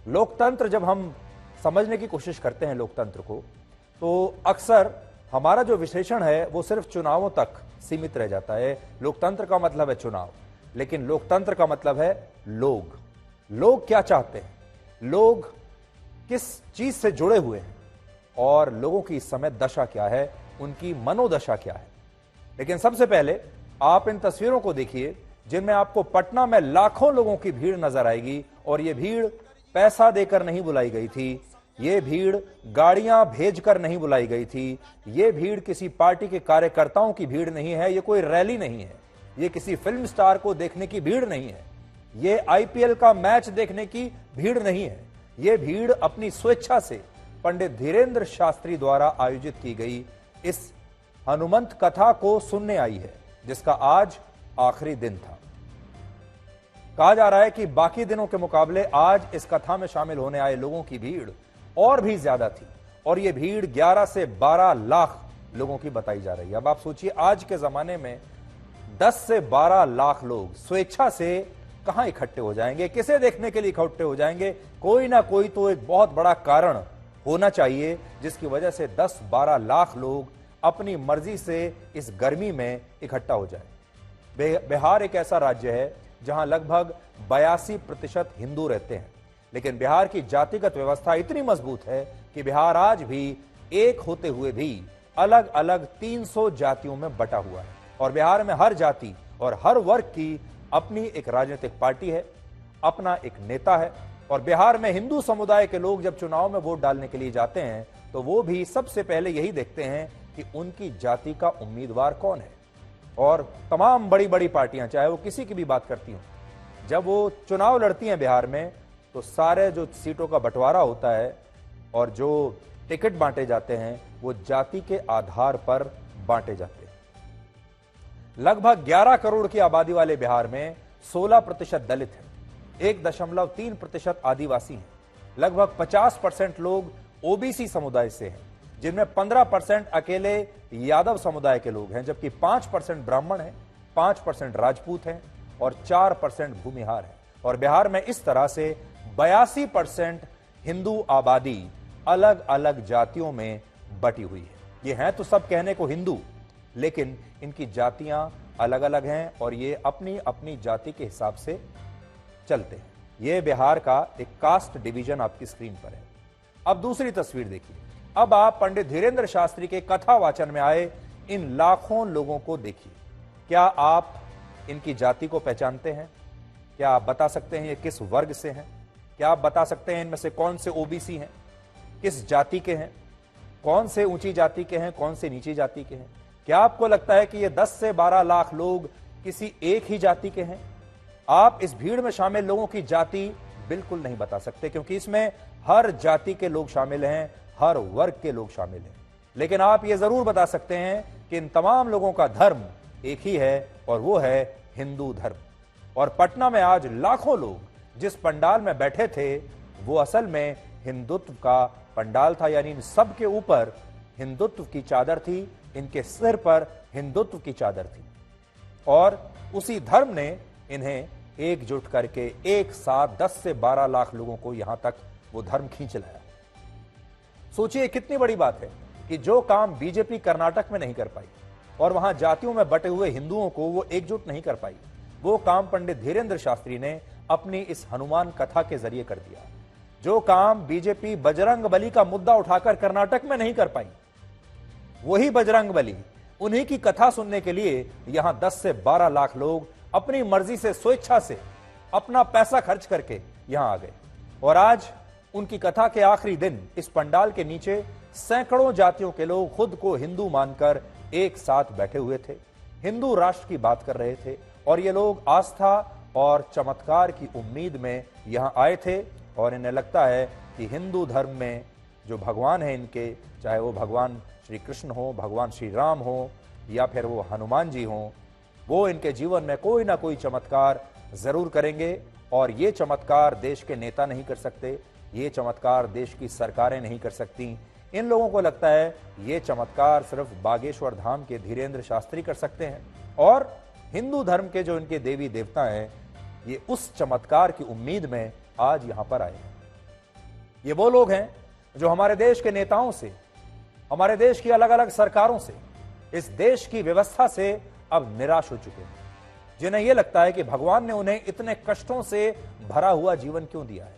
लोकतंत्र जब हम समझने की कोशिश करते हैं लोकतंत्र को, तो अक्सर हमारा जो विश्लेषण है वो सिर्फ चुनावों तक सीमित रह जाता है। लोकतंत्र का मतलब है चुनाव, लेकिन लोकतंत्र का मतलब है लोग। लोग क्या चाहते हैं, लोग किस चीज से जुड़े हुए हैं और लोगों की इस समय दशा क्या है, उनकी मनोदशा क्या है। लेकिन सबसे पहले आप इन तस्वीरों को देखिए जिनमें आपको पटना में लाखों लोगों की भीड़ नजर आएगी। और यह भीड़ पैसा देकर नहीं बुलाई गई थी, ये भीड़ गाड़ियां भेजकर नहीं बुलाई गई थी, ये भीड़ किसी पार्टी के कार्यकर्ताओं की भीड़ नहीं है, ये कोई रैली नहीं है, ये किसी फिल्म स्टार को देखने की भीड़ नहीं है, ये आईपीएल का मैच देखने की भीड़ नहीं है। ये भीड़ अपनी स्वेच्छा से पंडित धीरेंद्र शास्त्री द्वारा आयोजित की गई इस हनुमंत कथा को सुनने आई है, जिसका आज आखिरी दिन था। कहा जा रहा है कि बाकी दिनों के मुकाबले आज इस कथा में शामिल होने आए लोगों की भीड़ और भी ज्यादा थी, और यह भीड़ 11 से 12 लाख लोगों की बताई जा रही है। अब आप सोचिए, आज के जमाने में 10 से 12 लाख लोग स्वेच्छा से कहां इकट्ठे हो जाएंगे, किसे देखने के लिए इकट्ठे हो जाएंगे? कोई ना कोई तो एक बहुत बड़ा कारण होना चाहिए जिसकी वजह से 10-12 लाख लोग अपनी मर्जी से इस गर्मी में इकट्ठा हो जाए। बिहार एक ऐसा राज्य है जहां लगभग 82% हिंदू रहते हैं, लेकिन बिहार की जातिगत व्यवस्था इतनी मजबूत है कि बिहार आज भी एक होते हुए भी अलग अलग 300 जातियों में बटा हुआ है। और बिहार में हर जाति और हर वर्ग की अपनी एक राजनीतिक पार्टी है, अपना एक नेता है। और बिहार में हिंदू समुदाय के लोग जब चुनाव में वोट डालने के लिए जाते हैं तो वो भी सबसे पहले यही देखते हैं कि उनकी जाति का उम्मीदवार कौन है। और तमाम बड़ी बड़ी पार्टियां, चाहे वो किसी की भी बात करती हूं, जब वो चुनाव लड़ती हैं बिहार में, तो सारे जो सीटों का बंटवारा होता है और जो टिकट बांटे जाते हैं वो जाति के आधार पर बांटे जाते हैं। लगभग 11 करोड़ की आबादी वाले बिहार में 16% दलित हैं, 1.3% आदिवासी हैं, लगभग 50% लोग ओबीसी समुदाय से हैं, जिनमें 15% अकेले यादव समुदाय के लोग हैं, जबकि 5% ब्राह्मण हैं, 5% राजपूत हैं और 4% भूमिहार हैं। और बिहार में इस तरह से 82% हिंदू आबादी अलग अलग जातियों में बटी हुई है। ये हैं तो सब कहने को हिंदू, लेकिन इनकी जातियां अलग अलग हैं और ये अपनी अपनी जाति के हिसाब से चलते हैं। ये बिहार का एक कास्ट डिवीजन आपकी स्क्रीन पर है। अब दूसरी तस्वीर देखिए। अब आप पंडित धीरेंद्र शास्त्री के कथा वाचन में आए इन लाखों लोगों को देखिए। क्या आप इनकी जाति को पहचानते हैं? क्या आप बता सकते हैं ये किस वर्ग से हैं? क्या आप बता सकते हैं इनमें से कौन से ओबीसी हैं, किस जाति के हैं, कौन से ऊंची जाति के हैं, कौन से नीची जाति के हैं? क्या आपको लगता है कि ये 10 से 12 लाख लोग किसी एक ही जाति के हैं? आप इस भीड़ में शामिल लोगों की जाति बिल्कुल नहीं बता सकते, क्योंकि इसमें हर जाति के लोग शामिल हैं, हर वर्ग के लोग शामिल हैं। लेकिन आप ये जरूर बता सकते हैं कि इन तमाम लोगों का धर्म एक ही है और वो है हिंदू धर्म। और पटना में आज लाखों लोग जिस पंडाल में बैठे थे वो असल में हिंदुत्व का पंडाल था, यानी इन सब के ऊपर हिंदुत्व की चादर थी, इनके सिर पर हिंदुत्व की चादर थी। और उसी धर्म ने इन्हें एकजुट करके एक साथ 10 से 12 लाख लोगों को यहां तक वो धर्म खींच लाया। सोचिए कितनी बड़ी बात है कि जो काम बीजेपी कर्नाटक में नहीं कर पाई और वहां जातियों में बटे हुए हिंदुओं को वो एकजुट नहीं कर पाई, वो काम पंडित धीरेंद्र शास्त्री ने अपनी इस हनुमान कथा के जरिए कर दिया। जो काम बीजेपी बजरंगबली का मुद्दा उठाकर कर्नाटक में नहीं कर पाई, वही बजरंगबली, उन्हीं की कथा सुनने के लिए यहां 10 से 12 लाख लोग अपनी मर्जी से, स्वेच्छा से, अपना पैसा खर्च करके यहां आ गए। और आज उनकी कथा के आखिरी दिन इस पंडाल के नीचे सैकड़ों जातियों के लोग खुद को हिंदू मानकर एक साथ बैठे हुए थे, हिंदू राष्ट्र की बात कर रहे थे। और ये लोग आस्था और चमत्कार की उम्मीद में यहां आए थे और इन्हें लगता है कि हिंदू धर्म में जो भगवान है इनके, चाहे वो भगवान श्री कृष्ण हो, भगवान श्री राम हो या फिर वो हनुमान जी हो, वो इनके जीवन में कोई ना कोई चमत्कार जरूर करेंगे। और ये चमत्कार देश के नेता नहीं कर सकते, ये चमत्कार देश की सरकारें नहीं कर सकती। इन लोगों को लगता है ये चमत्कार सिर्फ बागेश्वर धाम के धीरेंद्र शास्त्री कर सकते हैं। और हिंदू धर्म के जो इनके देवी देवता हैं, ये उस चमत्कार की उम्मीद में आज यहां पर आए हैं। ये वो लोग हैं जो हमारे देश के नेताओं से, हमारे देश की अलग अलग सरकारों से, इस देश की व्यवस्था से अब निराश हो चुके हैं, जिन्हें यह लगता है कि भगवान ने उन्हें इतने कष्टों से भरा हुआ जीवन क्यों दिया है,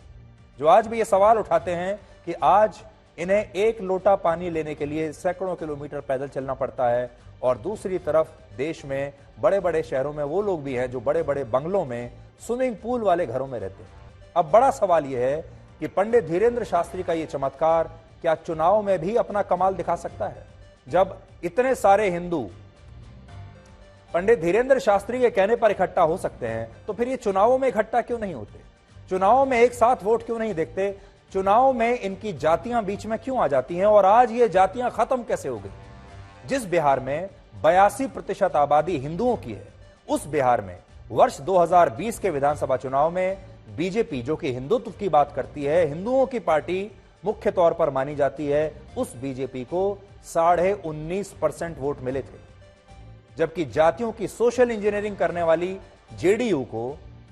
जो आज भी ये सवाल उठाते हैं कि आज इन्हें एक लोटा पानी लेने के लिए सैकड़ों किलोमीटर पैदल चलना पड़ता है, और दूसरी तरफ देश में बड़े बड़े शहरों में वो लोग भी हैं जो बड़े बड़े बंगलों में, स्विमिंग पूल वाले घरों में रहते हैं। अब बड़ा सवाल यह है कि पंडित धीरेंद्र शास्त्री का यह चमत्कार क्या चुनाव में भी अपना कमाल दिखा सकता है? जब इतने सारे हिंदू पंडित धीरेंद्र शास्त्री के कहने पर इकट्ठा हो सकते हैं, तो फिर ये चुनावों में इकट्ठा क्यों नहीं होते? चुनावों में एक साथ वोट क्यों नहीं देखते? चुनाव में इनकी जातियां बीच में क्यों आ जाती हैं? और आज ये जातियां खत्म कैसे हो गई? जिस बिहार में 82% आबादी हिंदुओं की है, उस बिहार में वर्ष 2020 के विधानसभा चुनाव में बीजेपी, जो कि हिंदुत्व की बात करती है, हिंदुओं की पार्टी मुख्य तौर पर मानी जाती है, उस बीजेपी को 19.5% वोट मिले थे, जबकि जातियों की सोशल इंजीनियरिंग करने वाली जेडीयू को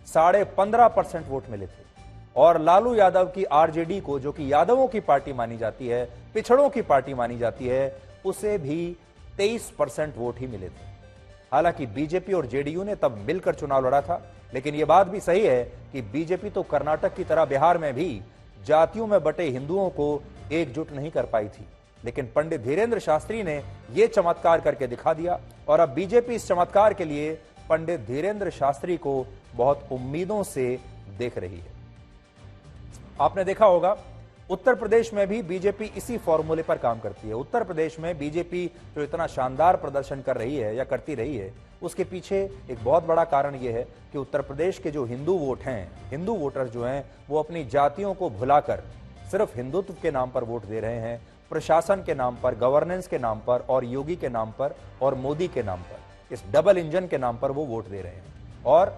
15.5% वोट मिले थे, और लालू यादव की आरजेडी को, जो कि यादवों की पार्टी मानी जाती है, पिछड़ों की पार्टी मानी जाती है, उसे भी 23% वोट ही मिले थे। हालांकि बीजेपी और जेडीयू ने तब मिलकर चुनाव लड़ा था, लेकिन यह बात भी सही है कि बीजेपी तो कर्नाटक की तरह बिहार में भी जातियों में बटे हिंदुओं को एकजुट नहीं कर पाई थी। लेकिन पंडित धीरेंद्र शास्त्री ने यह चमत्कार करके दिखा दिया, और अब बीजेपी इस चमत्कार के लिए पंडित धीरेंद्र शास्त्री को बहुत उम्मीदों से देख रही है। आपने देखा होगा उत्तर प्रदेश में भी बीजेपी इसी फॉर्मूले पर काम करती है। उत्तर प्रदेश में बीजेपी जो इतना शानदार प्रदर्शन कर रही है या करती रही है, उसके पीछे एक बहुत बड़ा कारण यह है कि उत्तर प्रदेश के जो हिंदू वोट हैं, हिंदू वोटर जो हैं, वो अपनी जातियों को भुलाकर सिर्फ हिंदुत्व के नाम पर वोट दे रहे हैं, प्रशासन के नाम पर, गवर्नेंस के नाम पर, और योगी के नाम पर और मोदी के नाम पर, इस डबल इंजन के नाम पर वो वोट दे रहे हैं। और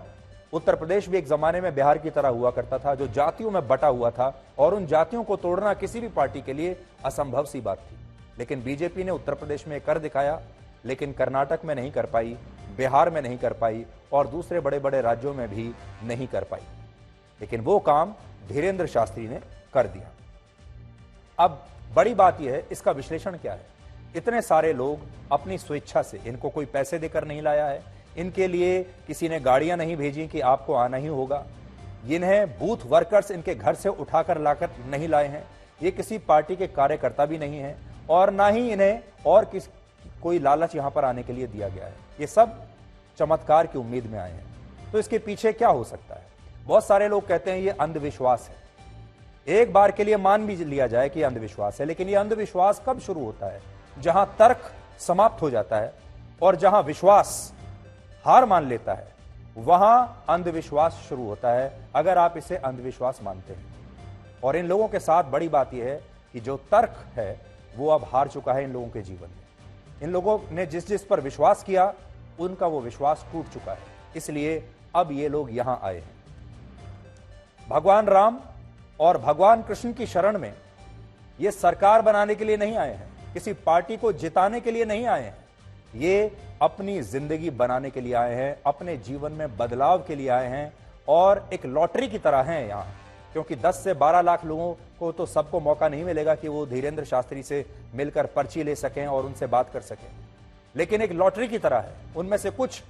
उत्तर प्रदेश भी एक जमाने में बिहार की तरह हुआ करता था, जो जातियों में बटा हुआ था, और उन जातियों को तोड़ना किसी भी पार्टी के लिए असंभव सी बात थी। लेकिन बीजेपी ने उत्तर प्रदेश में कर दिखाया, लेकिन कर्नाटक में नहीं कर पाई, बिहार में नहीं कर पाई, और दूसरे बड़े बड़े राज्यों में भी नहीं कर पाई। लेकिन वो काम धीरेंद्र शास्त्री ने कर दिया। अब बड़ी बात यह है, इसका विश्लेषण क्या है? इतने सारे लोग अपनी स्वेच्छा से, इनको कोई पैसे देकर नहीं लाया है, इनके लिए किसी ने गाड़ियां नहीं भेजी कि आपको आना ही होगा, इन्हें बूथ वर्कर्स इनके घर से उठाकर लाकर नहीं लाए हैं, ये किसी पार्टी के कार्यकर्ता भी नहीं है, और ना ही इन्हें और कोई लालच यहां पर आने के लिए दिया गया है। ये सब चमत्कार की उम्मीद में आए हैं। तो इसके पीछे क्या हो सकता है? बहुत सारे लोग कहते हैं ये अंधविश्वास है। एक बार के लिए मान भी लिया जाए कि अंधविश्वास है, लेकिन ये अंधविश्वास कब शुरू होता है? जहां तर्क समाप्त हो जाता है और जहां विश्वास हार मान लेता है, वहां अंधविश्वास शुरू होता है, अगर आप इसे अंधविश्वास मानते हैं। और इन लोगों के साथ बड़ी बात यह है कि जो तर्क है वो अब हार चुका है इन लोगों के जीवन में। इन लोगों ने जिस जिस पर विश्वास किया, उनका वो विश्वास टूट चुका है, इसलिए अब ये लोग यहां आए हैं। भगवान राम और भगवान कृष्ण की शरण में ये सरकार बनाने के लिए नहीं आए हैं, किसी पार्टी को जिताने के लिए नहीं आए हैं, ये अपनी जिंदगी बनाने के लिए आए हैं, अपने जीवन में बदलाव के लिए आए हैं, और एक लॉटरी की तरह हैं यहां, क्योंकि 10 से 12 लाख लोगों को तो सबको मौका नहीं मिलेगा कि वो धीरेंद्र शास्त्री से मिलकर पर्ची ले सकें और उनसे बात कर सकें, लेकिन एक लॉटरी की तरह है। उनमें से कुछ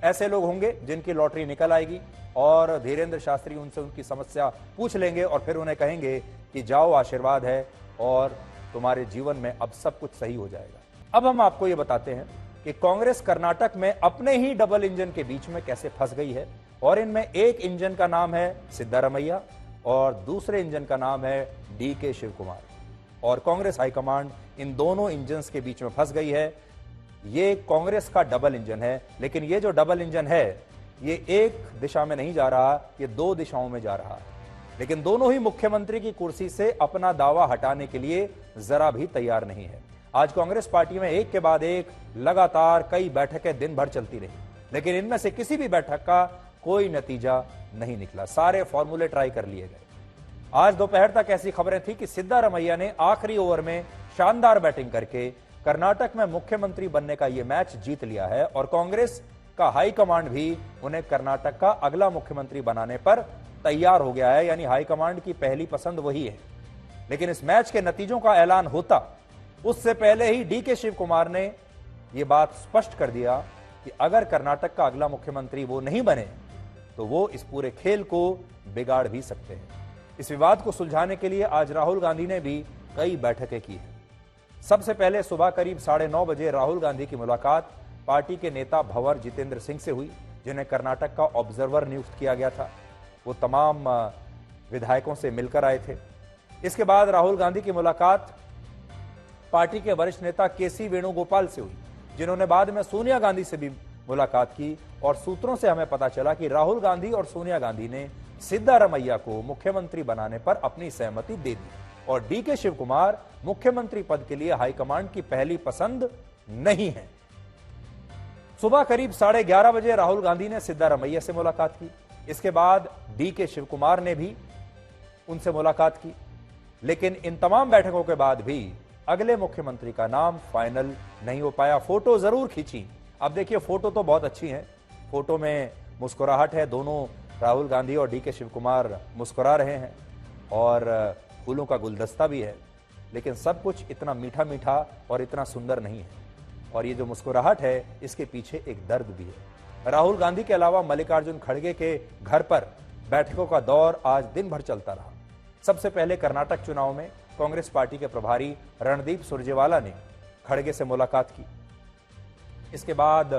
ऐसे लोग होंगे जिनकी लॉटरी निकल आएगी, और धीरेंद्र शास्त्री उनसे उनकी समस्या पूछ लेंगे और फिर उन्हें कहेंगे कि जाओ, आशीर्वाद है और तुम्हारे जीवन में अब सब कुछ सही हो जाएगा। अब हम आपको यह बताते हैं कि कांग्रेस कर्नाटक में अपने ही डबल इंजन के बीच में कैसे फंस गई है, और इनमें एक इंजन का नाम है सिद्धारमैया और दूसरे इंजन का नाम है डीके शिव कुमार, और कांग्रेस हाईकमांड इन दोनों इंजन के बीच में फंस गई है। ये कांग्रेस का डबल इंजन है, लेकिन ये जो डबल इंजन है ये एक दिशा में नहीं जा रहा, ये 2 दिशाओं में जा रहा है, लेकिन दोनों ही मुख्यमंत्री की कुर्सी से अपना दावा हटाने के लिए जरा भी तैयार नहीं है। आज कांग्रेस पार्टी में एक के बाद एक लगातार कई बैठकें दिन भर चलती रही, लेकिन इनमें से किसी भी बैठक का कोई नतीजा नहीं निकला, सारे फॉर्मूले ट्राई कर लिए गए। आज दोपहर तक ऐसी खबरें थी कि सिद्धारमैया ने आखिरी ओवर में शानदार बैटिंग करके कर्नाटक में मुख्यमंत्री बनने का यह मैच जीत लिया है, और कांग्रेस का हाईकमांड भी उन्हें कर्नाटक का अगला मुख्यमंत्री बनाने पर तैयार हो गया है, यानी हाईकमांड की पहली पसंद वही है। लेकिन इस मैच के नतीजों का ऐलान होता उससे पहले ही डीके शिव कुमार ने यह बात स्पष्ट कर दिया कि अगर कर्नाटक का अगला मुख्यमंत्री वो नहीं बने तो वो इस पूरे खेल को बिगाड़ भी सकते हैं। इस विवाद को सुलझाने के लिए आज राहुल गांधी ने भी कई बैठकें की हैं। सबसे पहले सुबह करीब 9:30 बजे राहुल गांधी की मुलाकात पार्टी के नेता भंवर जितेंद्र सिंह से हुई, जिन्हें कर्नाटक का ऑब्जर्वर नियुक्त किया गया था। वो तमाम विधायकों से मिलकर आए थे। इसके बाद राहुल गांधी की मुलाकात पार्टी के वरिष्ठ नेता केसी वेणुगोपाल से हुई, जिन्होंने बाद में सोनिया गांधी से भी मुलाकात की। और सूत्रों से हमें पता चला कि राहुल गांधी और सोनिया गांधी ने सिद्धारमैया को मुख्यमंत्री बनाने पर अपनी सहमति दे दी और डीके शिव कुमार मुख्यमंत्री पद के लिए हाईकमांड की पहली पसंद नहीं है। सुबह करीब 11:30 बजे राहुल गांधी ने सिद्धारमैया से मुलाकात की। इसके बाद डीके शिव कुमार ने भी उनसे मुलाकात की, लेकिन इन तमाम बैठकों के बाद भी अगले मुख्यमंत्री का नाम फाइनल नहीं हो पाया। फोटो जरूर खींची। अब देखिए, फोटो तो बहुत अच्छी है, फोटो में मुस्कुराहट है, दोनों राहुल गांधी और डीके शिव कुमार मुस्कुरा रहे हैं और फूलों का गुलदस्ता भी है, लेकिन सब कुछ इतना मीठा मीठा और इतना सुंदर नहीं है। और ये जो मुस्कुराहट है, इसके पीछे एक दर्द भी है। राहुल गांधी के अलावा मल्लिकार्जुन खड़गे के घर पर बैठकों का दौर आज दिन भर चलता रहा। सबसे पहले कर्नाटक चुनाव में कांग्रेस पार्टी के प्रभारी रणदीप सुरजेवाला ने खड़गे से मुलाकात की। इसके बाद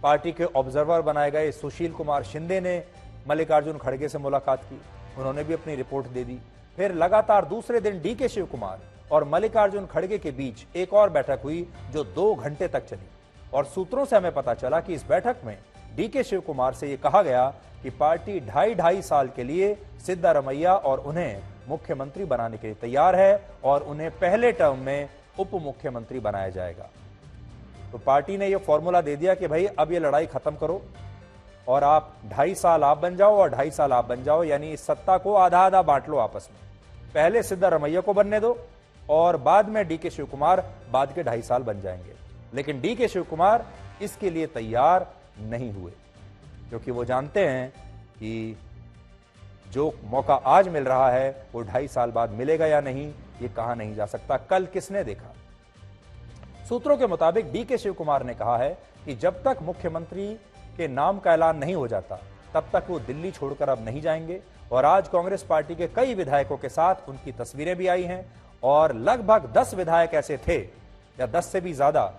पार्टी के ऑब्जर्वर बनाए गए सुशील कुमार शिंदे ने मल्लिकार्जुन खड़गे से मुलाकात की। उन्होंने भी अपनी रिपोर्ट दे दी। फिर लगातार दूसरे दिन डीके शिव कुमार और मल्लिकार्जुन खड़गे के बीच एक और बैठक हुई जो 2 घंटे तक चली। और सूत्रों से हमें पता चला कि इस बैठक में डीके शिव कुमार से यह कहा गया कि पार्टी 2.5 साल के लिए सिद्धारमैया और उन्हें मुख्यमंत्री बनाने के लिए तैयार है और उन्हें पहले टर्म में उप मुख्यमंत्री बनाया जाएगा। तो पार्टी ने यह फॉर्मूला दे दिया कि भाई अब ये लड़ाई खत्म करो और आप 2.5 साल आप बन जाओ और 2.5 साल आप बन जाओ, यानी इस सत्ता को आधा आधा बांट लो आपस में। पहले सिद्धारमैया को बनने दो और बाद में डीके शिव कुमार बाद के 2.5 साल बन जाएंगे। लेकिन डीके शिव कुमार इसके लिए तैयार नहीं हुए, क्योंकि वो जानते हैं कि जो मौका आज मिल रहा है वो 2.5 साल बाद मिलेगा या नहीं, ये कहा नहीं जा सकता। कल किसने देखा। सूत्रों के मुताबिक डीके शिव कुमार ने कहा है कि जब तक मुख्यमंत्री के नाम का ऐलान नहीं हो जाता तब तक वो दिल्ली छोड़कर अब नहीं जाएंगे। और आज कांग्रेस पार्टी के कई विधायकों के साथ उनकी तस्वीरें भी आई हैं और लगभग 10 विधायक ऐसे थे या 10 से भी ज्यादा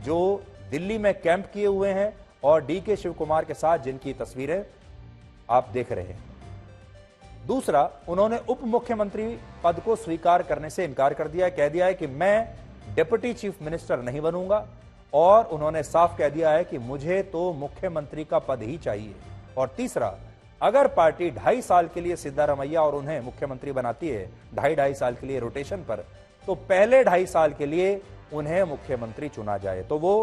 जो दिल्ली में कैंप किए हुए हैं और डीके शिव कुमार के साथ जिनकी तस्वीरें आप देख रहे हैं। दूसरा, उन्होंने उप मुख्यमंत्री पद को स्वीकार करने से इनकार कर दिया, कह दिया है कि मैं डिप्टी चीफ मिनिस्टर नहीं बनूंगा और उन्होंने साफ कह दिया है कि मुझे तो मुख्यमंत्री का पद ही चाहिए। और तीसरा, अगर पार्टी 2.5 साल के लिए सिद्धारमैया और उन्हें मुख्यमंत्री बनाती है 2.5 साल के लिए रोटेशन पर, तो पहले 2.5 साल के लिए उन्हें मुख्यमंत्री चुना जाए। तो वो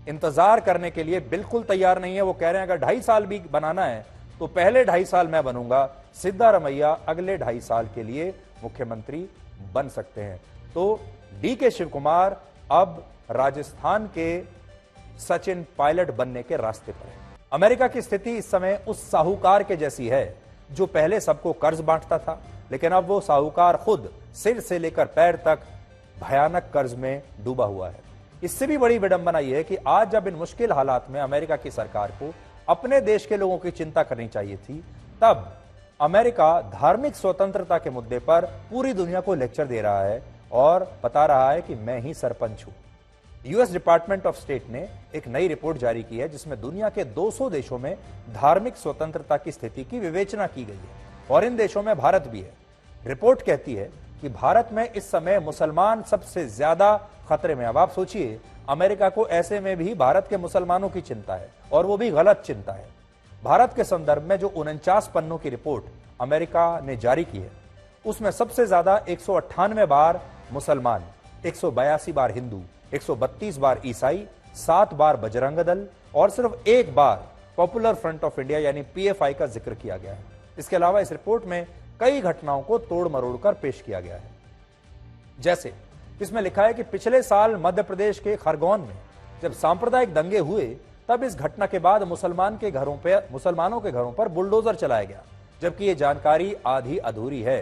इंतजार करने के लिए बिल्कुल तैयार नहीं है। वो कह रहे हैं अगर 2.5 साल भी बनाना है तो पहले 2.5 साल मैं बनूंगा, सिद्धारमैया अगले 2.5 साल के लिए मुख्यमंत्री बन सकते हैं। तो डीके शिव कुमार अब राजस्थान के सचिन पायलट बनने के रास्ते पर है। अमेरिका की स्थिति इस समय उस साहूकार के जैसी है जो पहले सबको कर्ज बांटता था, लेकिन अब वो साहूकार खुद सिर से लेकर पैर तक भयानक कर्ज में डूबा हुआ है। इससे भी बड़ी विडंबना यह है कि आज जब इन मुश्किल हालात में अमेरिका की सरकार को अपने देश के लोगों की चिंता करनी चाहिए थी, तब अमेरिका धार्मिक स्वतंत्रता के मुद्दे पर पूरी दुनिया को लेक्चर दे रहा है और बता रहा है कि मैं ही सरपंच हूं। यूएस डिपार्टमेंट ऑफ स्टेट ने एक नई रिपोर्ट जारी की है जिसमें दुनिया के 200 देशों में धार्मिक स्वतंत्रता की स्थिति की विवेचना की गई है और इन देशों में भारत भी है। रिपोर्ट कहती है कि भारत में इस समय मुसलमान सबसे ज्यादा खतरे में। अब आप सोचिए, अमेरिका को ऐसे में भी भारत के मुसलमानों की चिंता है और वो भी गलत चिंता है। भारत के संदर्भ में जो 49 पन्नों की रिपोर्ट अमेरिका ने जारी की है उसमें सबसे ज्यादा 198 बार मुसलमान, 182 बार हिंदू, 132 बार ईसाई, 7 बार बजरंग दल और सिर्फ 1 बार पॉपुलर फ्रंट ऑफ इंडिया यानी पीएफआई का जिक्र किया गया है। इसके अलावा इस रिपोर्ट में कई घटनाओं को तोड़ मरोड़ कर पेश किया गया है। जैसे इसमें लिखा है कि पिछले साल मध्य प्रदेश के खरगोन में जब सांप्रदायिक दंगे हुए तब इस घटना के बाद मुसलमानों के घरों पर बुलडोजर चलाया गया, जबकि यह जानकारी आधी अधूरी है।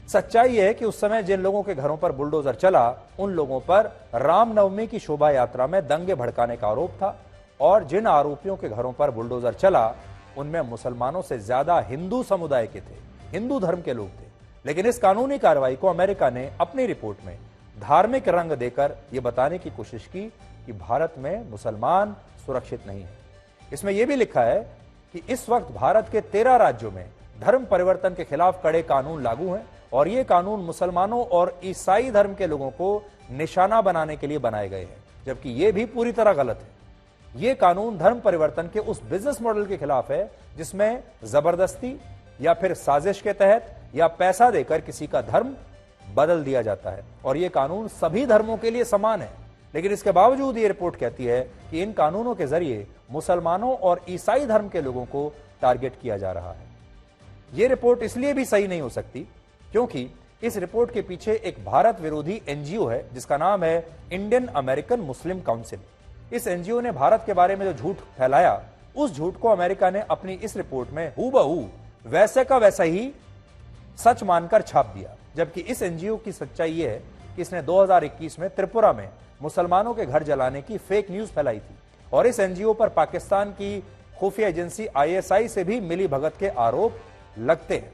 सच्चाई है कि उस समय जिन लोगों के घरों पर बुलडोजर चला, उन लोगों पर रामनवमी की शोभा यात्रा में दंगे भड़काने का आरोप था, और जिन आरोपियों के घरों पर बुलडोजर चला उनमें मुसलमानों से ज्यादा हिंदू समुदाय के थे, हिंदू धर्म के लोग थे। लेकिन इस कानूनी कार्रवाई को अमेरिका ने अपनी रिपोर्ट में धार्मिक रंग देकर यह बताने की कोशिश की कि भारत में मुसलमान सुरक्षित नहीं है। इसमें यह भी लिखा है कि इस वक्त भारत के 13 राज्यों में धर्म परिवर्तन के खिलाफ कड़े कानून लागू हैं, और ये कानून मुसलमानों और ईसाई धर्म के लोगों को निशाना बनाने के लिए बनाए गए हैं, जबकि ये भी पूरी तरह गलत है। ये कानून धर्म परिवर्तन के उस बिजनेस मॉडल के खिलाफ है जिसमें जबरदस्ती या फिर साजिश के तहत या पैसा देकर किसी का धर्म बदल दिया जाता है, और ये कानून सभी धर्मों के लिए समान है। लेकिन इसके बावजूद ये रिपोर्ट कहती है कि इन कानूनों के जरिए मुसलमानों और ईसाई धर्म के लोगों को टारगेट किया जा रहा है। यह रिपोर्ट इसलिए भी सही नहीं हो सकती क्योंकि इस रिपोर्ट के पीछे एक भारत विरोधी एनजीओ है जिसका नाम है इंडियन अमेरिकन मुस्लिम काउंसिल। इस एनजीओ ने भारत के बारे में जो झूठ फैलाया, उस झूठ को अमेरिका ने अपनी इस रिपोर्ट में हूबहू वैसे का वैसा ही सच मानकर छाप दिया। जबकि इस एनजीओ की सच्चाई यह है कि इसने 2021 में त्रिपुरा में मुसलमानों के घर जलाने की फेक न्यूज फैलाई थी, और इस एनजीओ पर पाकिस्तान की खुफिया एजेंसी ISI से भी मिली भगत के आरोप लगते हैं।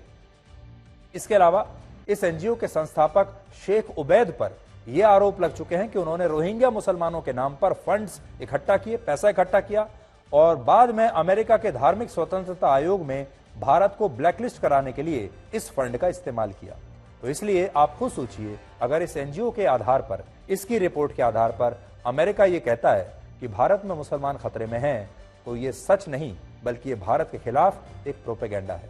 इसके अलावा इस एनजीओ के संस्थापक शेख उबैद पर यह आरोप लग चुके हैं कि उन्होंने रोहिंग्या मुसलमानों के नाम पर फंड्स इकट्ठा किए, पैसा इकट्ठा किया, और बाद में अमेरिका के धार्मिक स्वतंत्रता आयोग में भारत को ब्लैकलिस्ट कराने के लिए इस फंड का इस्तेमाल किया। तो इसलिए आप खुद सोचिए, अगर इस एनजीओ के आधार पर, इसकी रिपोर्ट के आधार पर अमेरिका यह कहता है कि भारत में मुसलमान खतरे में हैं, तो यह सच नहीं बल्कि यह भारत के खिलाफ एक प्रोपेगेंडा है।